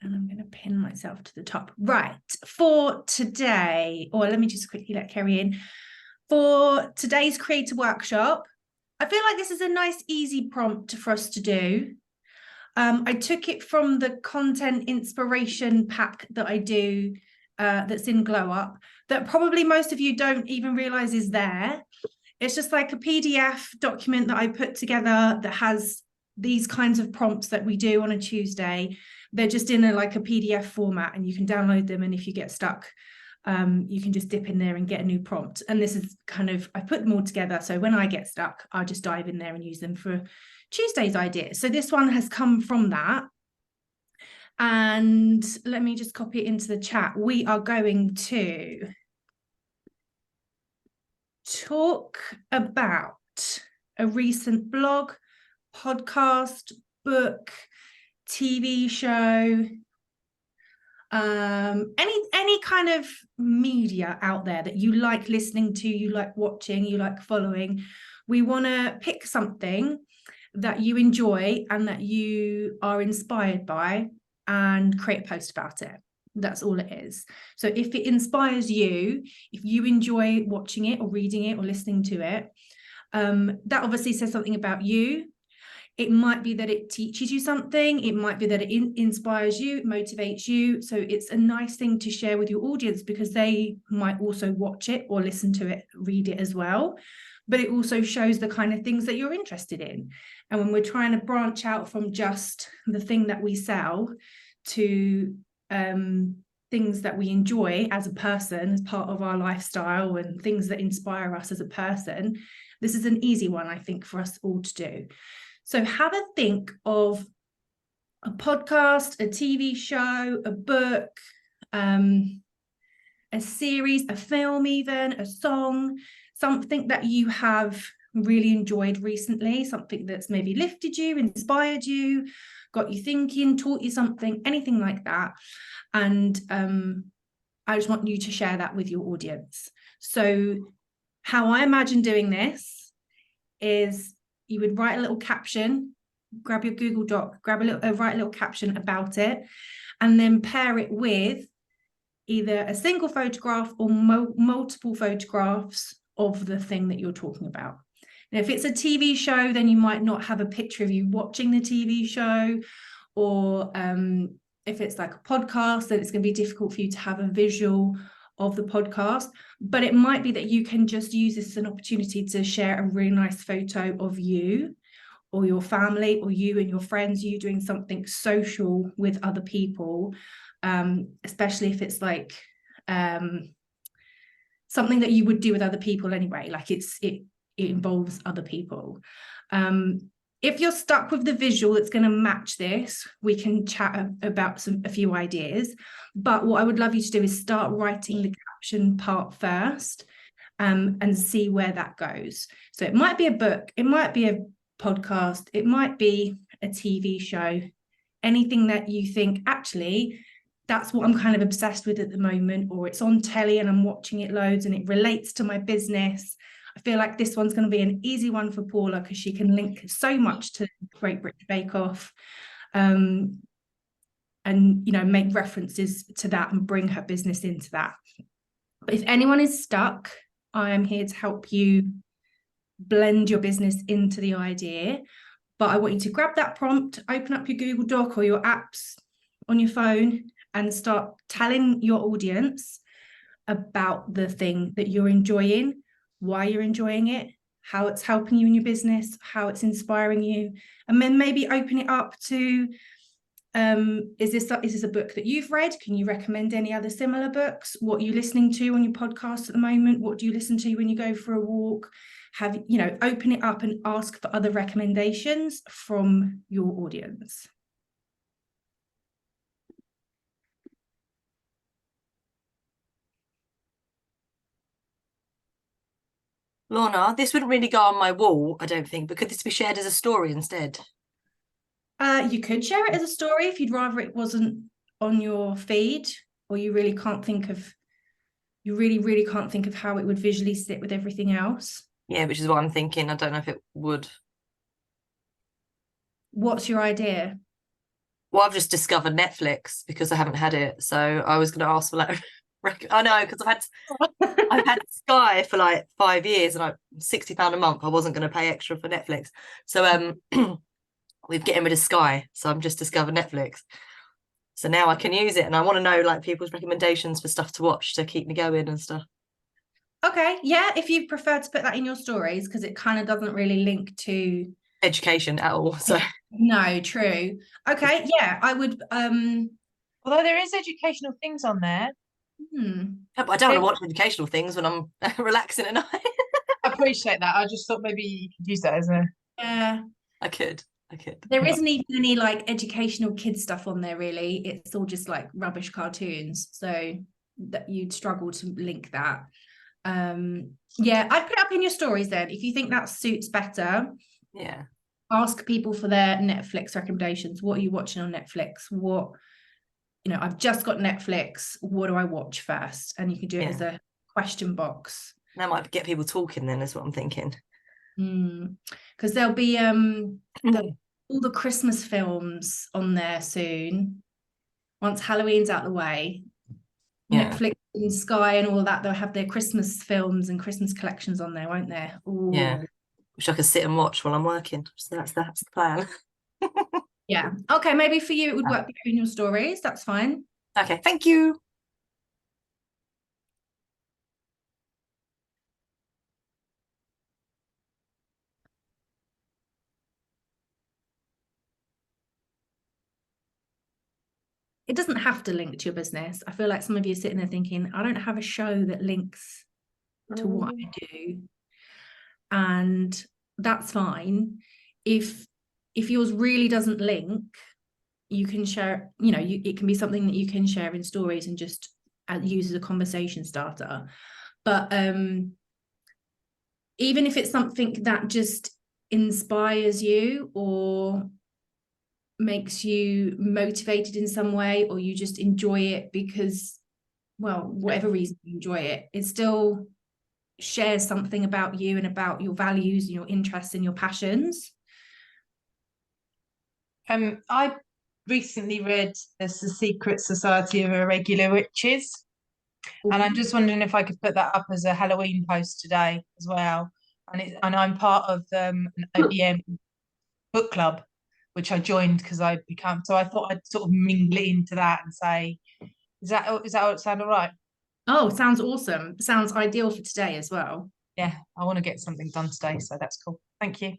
And I'm going to pin myself to the top. Right, for today, or let me just quickly let Kerry in. For today's creator workshop, I feel like this is a nice, easy prompt for us to do. I took it from the content inspiration pack that I do that's in Glow Up, that probably most of you don't even realize is there. It's just like a PDF document that I put together that has these kinds of prompts that we do on a Tuesday. They're just in a PDF format, and you can download them. And if you get stuck, you can just dip in there and get a new prompt. And this is I put them all together. So when I get stuck, I'll just dive in there and use them for Tuesday's ideas. So this one has come from that. And let me just copy it into the chat. We are going to talk about a recent blog, podcast, book, TV show, any kind of media out there that you like listening to, you like watching, you like following. We want to pick something that you enjoy and that you are inspired by and create a post about it. That's all it is. So if it inspires you, if you enjoy watching it or reading it or listening to it, that obviously says something about you. It might be that it teaches you something. It might be that it inspires you, motivates you. So it's a nice thing to share with your audience, because they might also watch it or listen to it, read it as well. But it also shows the kind of things that you're interested in. And when we're trying to branch out from just the thing that we sell to things that we enjoy as a person, as part of our lifestyle, and things that inspire us as a person, this is an easy one, I think, for us all to do. So have a think of a podcast, a TV show, a book, a series, a film, even a song, something that you have really enjoyed recently, something that's maybe lifted you, inspired you, got you thinking, taught you something, anything like that. And I just want you to share that with your audience. So how I imagine doing this is you would write a little caption, grab your Google Doc, write a little caption about it, and then pair it with either a single photograph or multiple photographs of the thing that you're talking about. And if it's a TV show, then you might not have a picture of you watching the TV show, or if it's like a podcast, then it's going to be difficult for you to have a visual of the podcast. But it might be that you can just use this as an opportunity to share a really nice photo of you or your family, or you and your friends, you doing something social with other people, especially if it's like something that you would do with other people anyway, like it involves other people. If you're stuck with the visual that's going to match this, we can chat about a few ideas. But what I would love you to do is start writing the caption part first, and see where that goes. So it might be a book, it might be a podcast, it might be a TV show, anything that you think, actually, that's what I'm kind of obsessed with at the moment, or it's on telly and I'm watching it loads and it relates to my business. I feel like this one's going to be an easy one for Paula, because she can link so much to Great British Bake Off, and make references to that and bring her business into that. But if anyone is stuck, I am here to help you blend your business into the idea. But I want you to grab that prompt, open up your Google Doc or your apps on your phone, and start telling your audience about the thing that you're enjoying, why you're enjoying it, how it's helping you in your business, how it's inspiring you. And then maybe open it up to, is this a book that you've read? Can you recommend any other similar books? What are you listening to on your podcast at the moment? What do you listen to when you go for a walk? Open it up and ask for other recommendations from your audience. Lorna, this wouldn't really go on my wall, I don't think, but could this be shared as a story instead? You could share it as a story if you'd rather it wasn't on your feed, or you really can't think of how it would visually sit with everything else. Yeah, which is what I'm thinking. I don't know if it would. What's your idea? Well, I've just discovered Netflix because I haven't had it. So I was going to ask for like, I know because I've had Sky for like 5 years and £60 a month. I wasn't going to pay extra for Netflix. So we're getting rid of Sky. So I'm just discovered Netflix. So now I can use it, and I want to know like people's recommendations for stuff to watch to keep me going and stuff. Okay, yeah, if you prefer to put that in your stories, because it kind of doesn't really link to Education at all. So no, true. Okay, yeah, I would Although there is educational things on there. I don't want to watch educational things when I'm relaxing at night. I appreciate that. I just thought maybe you could use that as a. Yeah. I could. There isn't even any like educational kid stuff on there, really. It's all just like rubbish cartoons. So that you'd struggle to link that. Yeah, I'd put it up in your stories then. If you think that suits better, Yeah. ask people for their Netflix recommendations. What are you watching on Netflix? What, I've just got Netflix. What do I watch first? And you can do it as a question box. That might get people talking then, is what I'm thinking. Because there'll be all the Christmas films on there soon. Once Halloween's out of the way, Netflix and Sky and all that, they'll have their Christmas films and Christmas collections on there, won't there? Ooh. Yeah, which I could sit and watch while I'm working. So that's the plan. Yeah. Okay, maybe for you it would work better in your stories. That's fine. Okay, thank you. It doesn't have to link to your business. I feel like some of you are sitting there thinking, I don't have a show that links to what I do. And that's fine. If yours really doesn't link, you can share, it can be something that you can share in stories and just use as a conversation starter. But even if it's something that just inspires you or makes you motivated in some way, or you just enjoy it because, well, whatever reason you enjoy it, it still shares something about you and about your values and your interests and your passions. I recently read There's the Secret Society of Irregular Witches. And I'm just wondering if I could put that up as a Halloween post today as well. And I'm part of an OBM book club, which I joined because I become. So I thought I'd sort of mingle into that and say, is that sound all right? Oh, sounds awesome. Sounds ideal for today as well. Yeah, I want to get something done today, so that's cool. Thank you.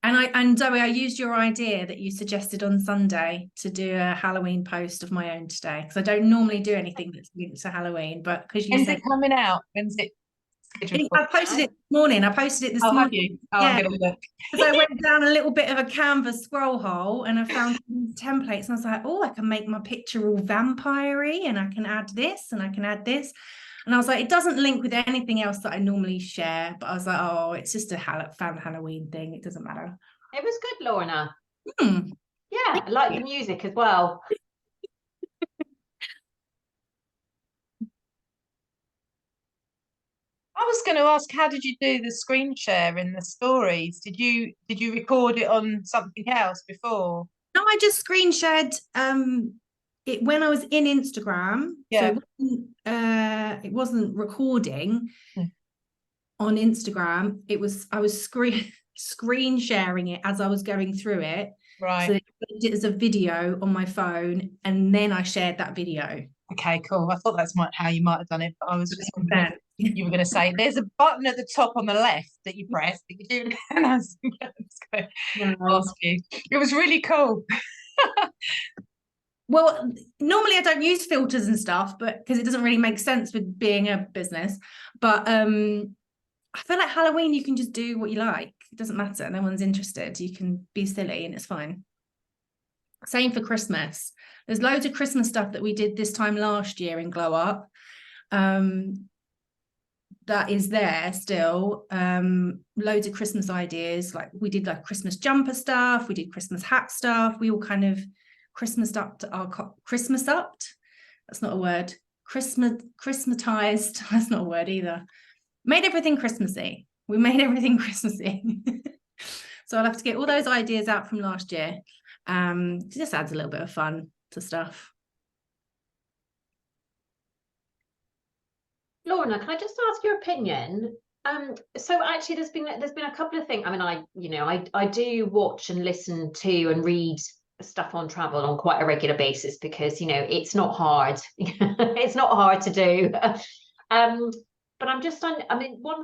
And Zoe, I used your idea that you suggested on Sunday to do a Halloween post of my own today, because I don't normally do anything that's linked to Halloween, but because you When's said it coming out? When's it scheduled for? I posted it this morning. I posted it this morning. Have you? Oh, I'm gonna look. Because I went down a little bit of a Canva scroll hole and I found templates and I was like, oh, I can make my picture all vampire-y and I can add this and I can add this. And I was like, it doesn't link with anything else that I normally share. But I was like, oh, it's just a fan Halloween thing. It doesn't matter. It was good, Lorna. Yeah, I like the music as well. I was going to ask, how did you do the screen share in the stories? Did you record it on something else before? No, I just screen shared it when I was in Instagram. Yeah. So it wasn't recording on Instagram. I was screen sharing it as I was going through it. Right. So it as a video on my phone, and then I shared that video. Okay, cool. I thought that's how you might have done it, but I was just wondering if you were going to say there's a button at the top on the left that you press that you do, and I was going to ask you. It was really cool. Well, normally I don't use filters and stuff, but because it doesn't really make sense with being a business. But I feel like Halloween, you can just do what you like. It doesn't matter. No one's interested. You can be silly and it's fine. Same for Christmas. There's loads of Christmas stuff that we did this time last year in Glow Up. That is there still. Loads of Christmas ideas. Like we did like Christmas jumper stuff. We did Christmas hat stuff. We all kind of Christmased up that's not a word. Christmatized, that's not a word either. Made everything Christmassy. We made everything Christmassy. So I'll have to get all those ideas out from last year. It just adds a little bit of fun to stuff. Lorna, can I just ask your opinion? So actually there's been a couple of things. I mean, I do watch and listen to and read stuff on travel on quite a regular basis because it's not hard. It's not hard to do. But one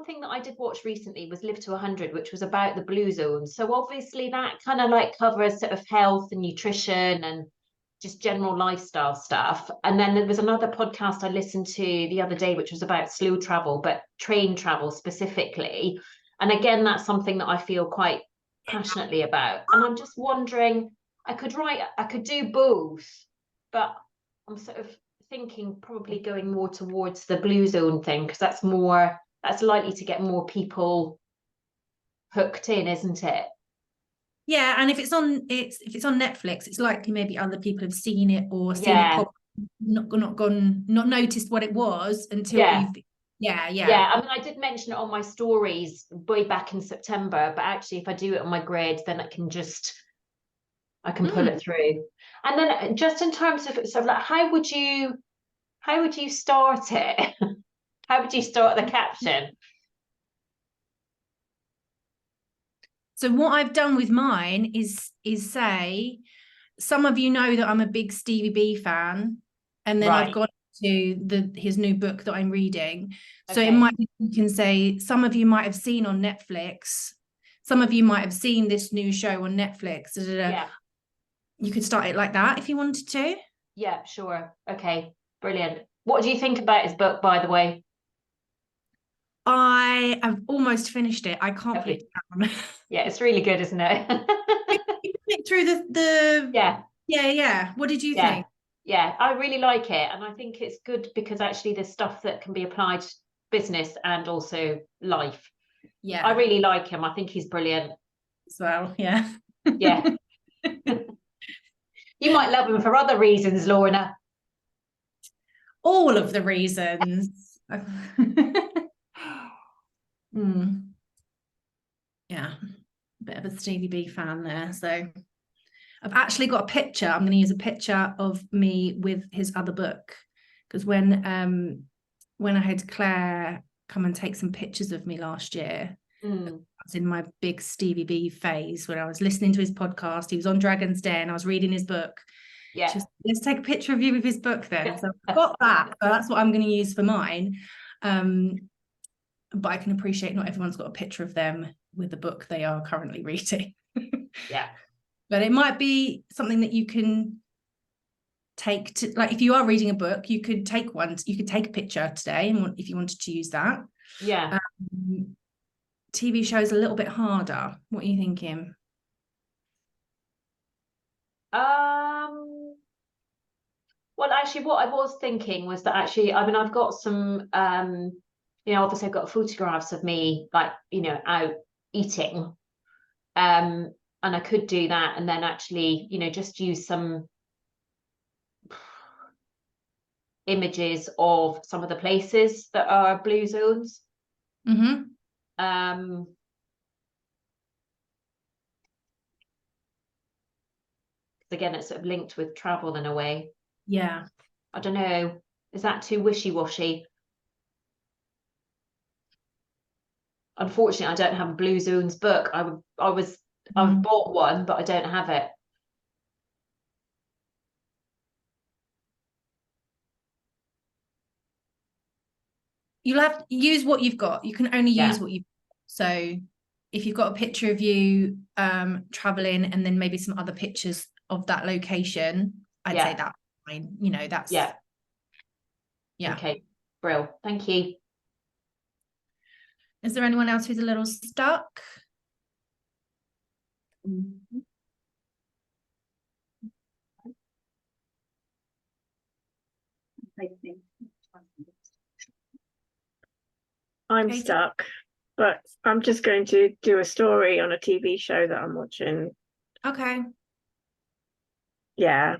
thing that I did watch recently was Live to 100, which was about the blue zones. So obviously that kind of like covers sort of health and nutrition and just general lifestyle stuff. And then there was another podcast I listened to the other day, which was about slow travel, but train travel specifically. And again, that's something that I feel quite passionately about. And I'm just wondering, I could do both, but I'm sort of thinking probably going more towards the blue zone thing, because that's likely to get more people hooked in, isn't it? Yeah, and if it's on Netflix, it's likely maybe other people have seen it or seen Yeah. it pop, not noticed what it was until Yeah. you've yeah. Yeah, I mean, I did mention it on my stories way back in September, but actually if I do it on my grid, then I can pull it through. And then just in terms of sort of like, how would you start it? How would you start the caption? So what I've done with mine is say, some of you know that I'm a big Stevie B fan, and then I've Right. gone to his new book that I'm reading. So Okay. it might be, you can say, some of you might have seen on Netflix, some of you might have seen this new show on Netflix. Yeah. You could start it like that if you wanted to. Yeah, sure. Okay, brilliant. What do you think about his book, by the way? I have almost finished it. I can't put it down. Yeah, it's really good, isn't it? You click through the Yeah. What did you Yeah. think? Yeah, I really like it. And I think it's good because actually there's stuff that can be applied to business and also life. Yeah, I really like him. I think he's brilliant. as well. Yeah. Yeah. You might love him for other reasons, Lorna. All of the reasons. Yeah, a bit of a Stevie B fan there. So I've actually got a picture. I'm going to use a picture of me with his other book, because when I had Claire come and take some pictures of me last year, I was in my big Stevie B phase when I was listening to his podcast. He was on Dragon's Den. I was reading his book. Yeah. Let's take a picture of you with his book then. So I've got that. So that's what I'm going to use for mine. But I can appreciate not everyone's got a picture of them with the book they are currently reading. Yeah. But it might be something that you can take to, like, if you are reading a book, you could take a picture today, and if you wanted to use that. Yeah. TV shows a little bit harder. What are you thinking? Well, actually, what I was thinking was that actually, I mean, I've got some, obviously I've got photographs of me, like, out eating. And I could do that and then actually, just use some images of some of the places that are blue zones. Again, it's sort of linked with travel in a way. Yeah. I don't know. Is that too wishy-washy? Unfortunately, I don't have a Blue Zones book. I've bought one, but I don't have it. You'll have to use what you've got. You can only use what you've got. So if you've got a picture of you traveling and then maybe some other pictures of that location, I'd say that's fine. That's yeah. Okay, brill. Thank you. Is there anyone else who's a little stuck? I'm stuck, but I'm just going to do a story on a TV show that I'm watching. Okay. Yeah.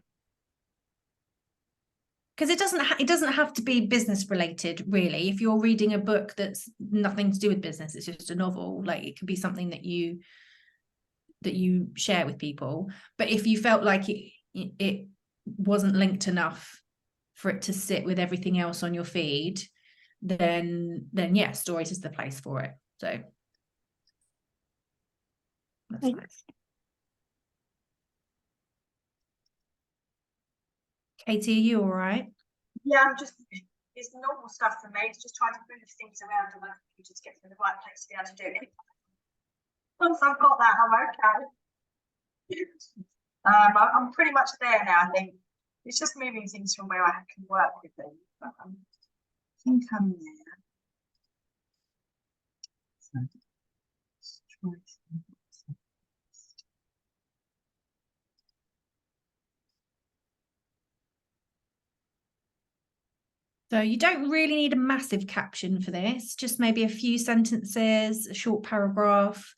Because it doesn't have to be business related, really. If you're reading a book that's nothing to do with business, it's just a novel, like it could be something that you that you share with people. But if you felt like it wasn't linked enough for it to sit with everything else on your feed, then yeah, stories is the place for it. So that's fine. Thanks. Katie, are you all right? Yeah, it's normal stuff for me. It's just trying to move things around on my computer to get to the right place to be able to do it. Once I've got that, I'm okay. I'm pretty much there now, I think. It's just moving things from where I can work with them. But I think I'm there. So, let's try some- So you don't really need a massive caption for this, just maybe a few sentences, a short paragraph,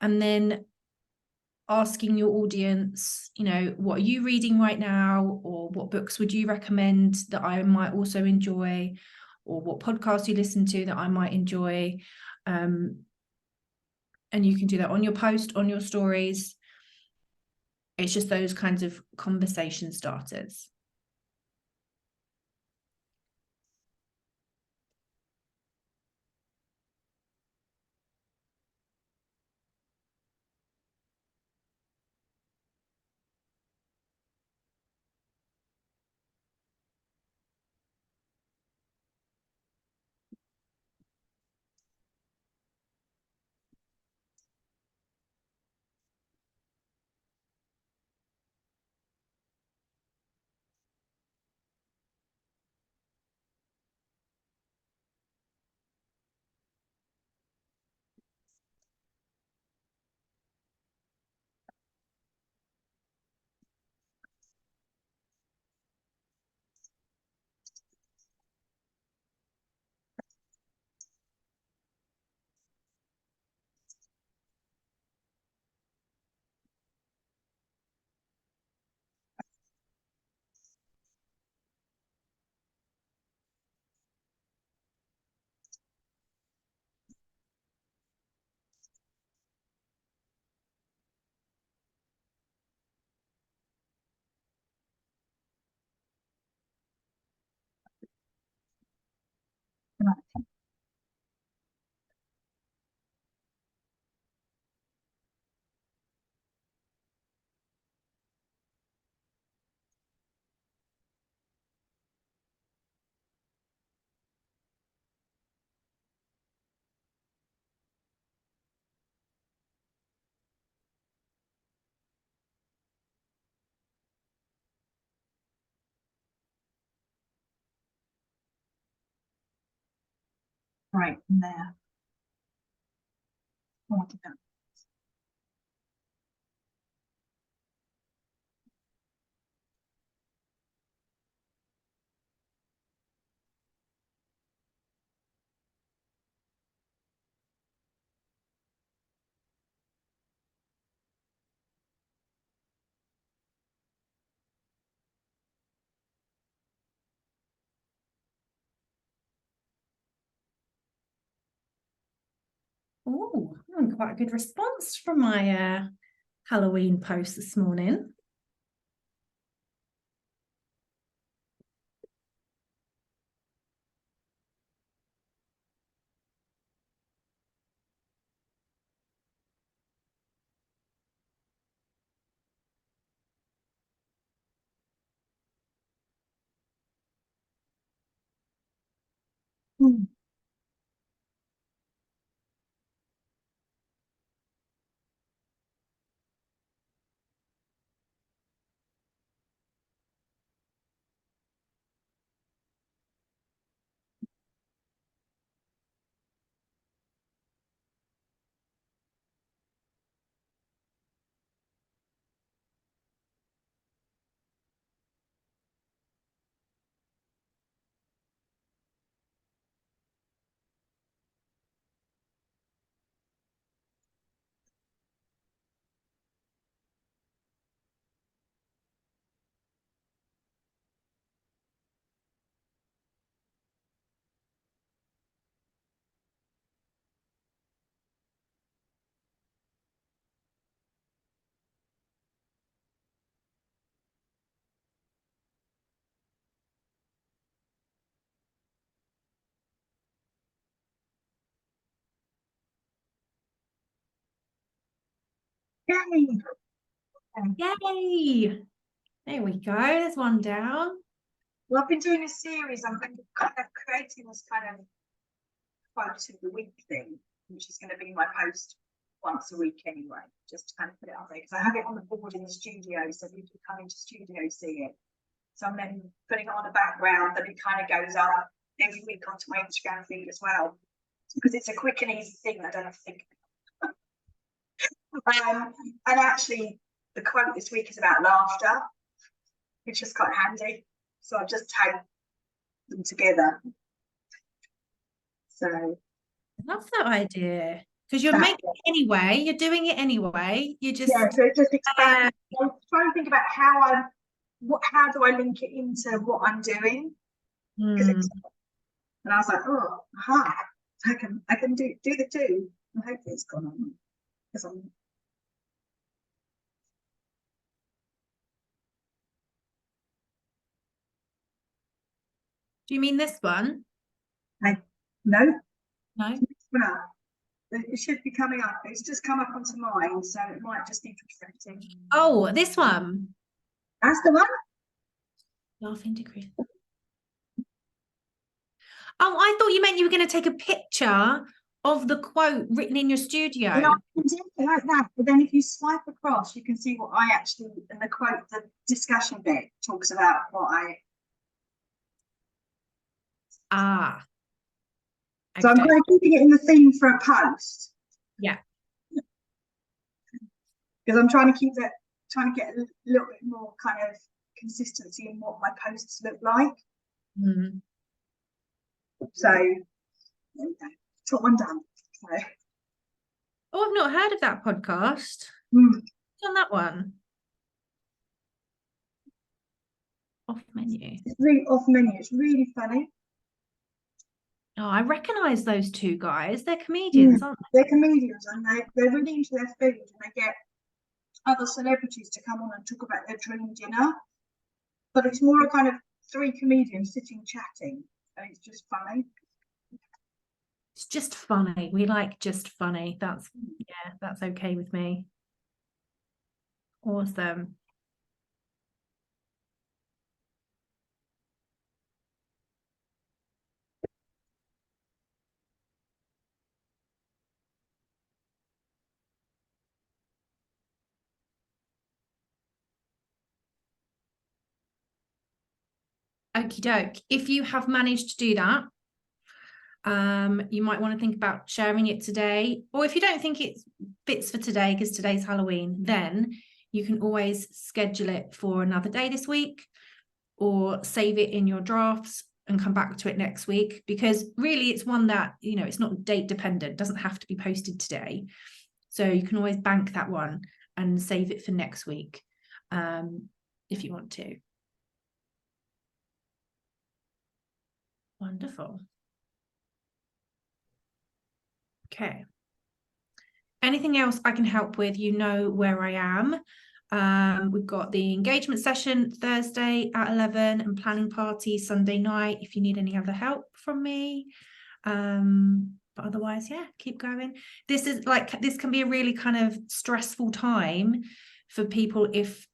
and then asking your audience, what are you reading right now, or what books would you recommend that I might also enjoy, or what podcasts you listen to that I might enjoy. And you can do that on your post, on your stories. It's just those kinds of conversation starters. Right in there. What about? Oh, quite a good response from my Halloween post this morning. Yay! Yay! There we go. There's one down. Well, I've been doing a series. I'm kind of creating this kind of quote of the week thing, which is going to be my post once a week anyway, just to kind of put it up there because I have it on the board in the studio, so people can come into studio see it. So I'm then putting it on the background, that it kind of goes up every week onto my Instagram feed as well, because it's a quick and easy thing. I don't have to think. And actually, the quote this week is about laughter, which is quite handy. So I've just tagged them together. So I love that idea because you're That- making it anyway. You're doing it anyway. You just yeah, so it just expands. I'm trying to think about how do I link it into what I'm doing? 'Cause Hmm. and I was like, oh, aha, I can do the two. And hopefully it's gone on because I'm. Do you mean this one? No, No. well, it should be coming up. It's just come up onto mine, so it might just need reflecting. Oh, this one. That's the one. Laughing decrease. Oh, I thought you meant you were going to take a picture of the quote written in your studio. You know, I can do it like that, but then if you swipe across, you can see what I actually, in the quote, the discussion bit talks about what I. Ah. So I'm Okay. kind of keeping it in the theme for a post. Yeah. Because I'm trying to get a little bit more kind of consistency in what my posts look like. Hmm. So there we go. Got one done. So, Oh, I've not heard of that podcast. mm, What's on that one? Off menu. it's really off menu. It's really funny. Oh, I recognise those two guys. They're comedians, aren't they? They're comedians and they're really into their food and they get other celebrities to come on and talk about their dream dinner. But it's more a kind of three comedians sitting chatting and it's just funny. It's just funny. We like just funny. That's okay with me. Awesome. Okie doke. If you have managed to do that, you might want to think about sharing it today. Or if you don't think it fits for today, because today's Halloween, then you can always schedule it for another day this week or save it in your drafts and come back to it next week. Because really it's one that, it's not date dependent, it doesn't have to be posted today. So you can always bank that one and save it for next week if you want to. Wonderful. Okay. Anything else I can help with, you know where I am. We've got the engagement session Thursday at 11 and planning party Sunday night if you need any other help from me. But otherwise, yeah, keep going. This can be a really kind of stressful time for people if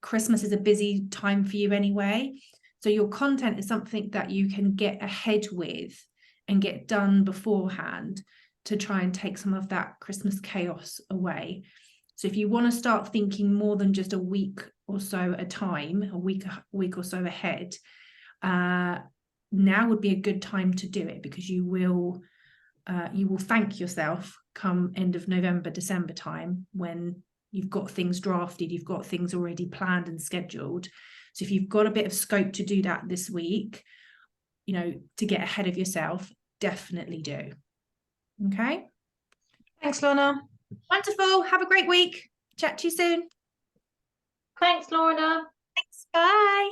Christmas is a busy time for you anyway. So your content is something that you can get ahead with and get done beforehand to try and take some of that Christmas chaos away. So if you want to start thinking more than just a week or so at a time, a week or so ahead, now would be a good time to do it, because you will thank yourself come end of November, December time, when you've got things drafted, you've got things already planned and scheduled. So if you've got a bit of scope to do that this week, to get ahead of yourself, definitely do. Okay. Thanks, Lorna. Wonderful. Have a great week. Chat to you soon. Thanks, Lorna. Thanks. Bye.